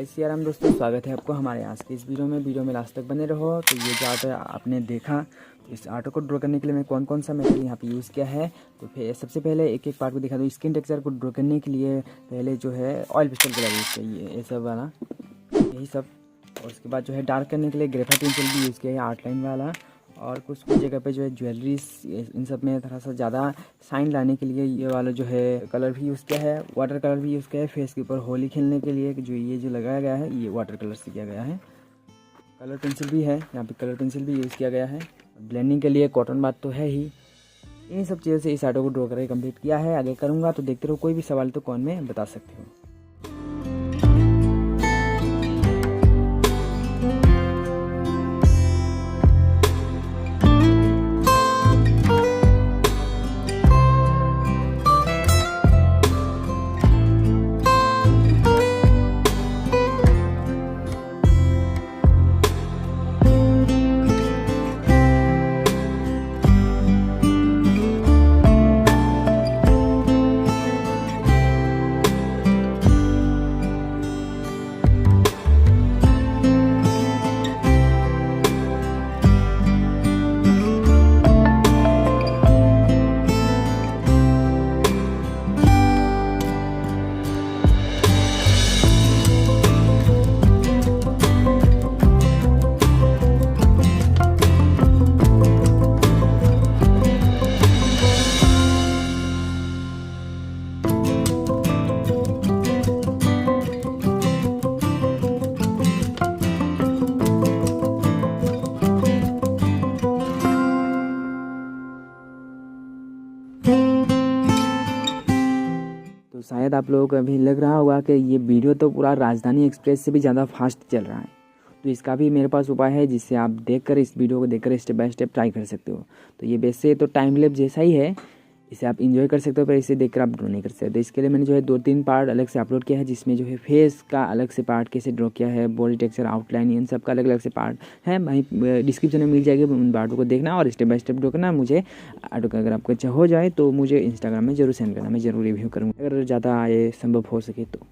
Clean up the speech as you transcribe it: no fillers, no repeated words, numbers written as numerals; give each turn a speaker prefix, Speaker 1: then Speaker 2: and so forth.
Speaker 1: जय सियाराम दोस्तों, स्वागत है आपको हमारे आज के इस वीडियो में लास्ट तक बने रहो। तो ये जो आर्ट आपने देखा, तो इस आर्ट को ड्रॉ करने के लिए मैं कौन कौन सा मेथड यहाँ पे यूज़ किया है, तो फिर सबसे पहले एक एक पार्ट को दिखा दूँ। स्किन टेक्सचर को ड्रॉ करने के लिए पहले जो है ऑयल पेस्टल कलर यूज़ किया, ये सब वाला, यही सब। और उसके बाद जो है डार्क करने के लिए ग्रेफाइट पेंसिल भी यूज़ किया है, आर्ट लाइन वाला। और कुछ कुछ जगह पे जो है ज्वेलरीज, इन सब में थोड़ा सा ज़्यादा शाइन लाने के लिए ये वाला जो है कलर भी यूज़ किया है, वाटर कलर भी यूज़ किया है। फेस के ऊपर होली खेलने के लिए जो ये जो लगाया गया है, ये वाटर कलर से किया गया है। कलर पेंसिल भी है, यहाँ पे कलर पेंसिल भी यूज़ किया गया है। ब्लेंडिंग के लिए कॉटन बात तो है ही। इन सब चीज़ों से इस आर्ट को ड्रॉ करके कंप्लीट किया है। आगे करूँगा तो देखते रहो, कोई भी सवाल तो कौन में बता सकते हो। तो शायद आप लोगों को अभी लग रहा होगा कि ये वीडियो तो पूरा राजधानी एक्सप्रेस से भी ज़्यादा फास्ट चल रहा है। तो इसका भी मेरे पास उपाय है, जिससे आप देखकर इस वीडियो को देखकर स्टेप बाय स्टेप ट्राई कर सकते हो। तो ये वैसे तो टाइम लैप्स जैसा ही है, इसे आप इंजॉय कर सकते हो, पर इसे देखकर आप ड्रॉ नहीं कर सकते। तो इसके लिए मैंने जो है 2-3 पार्ट अलग से अपलोड किया है, जिसमें जो है फेस का अलग से पार्ट कैसे ड्रॉ किया है, बॉडी टेक्सचर, आउटलाइन, इन सब का अलग अलग से पार्ट है। वहीं डिस्क्रिप्शन में मिल जाएगी, उन पार्टों को देखना और स्टेप बाय स्टेप ड्रॉ करना। मुझे आर्ट का अगर आपको अच्छा हो जाए तो मुझे इंस्टाग्राम में जरूर सेंड करना, मैं जरूर रिव्यू करूँगा अगर ज़्यादा ये संभव हो सके तो।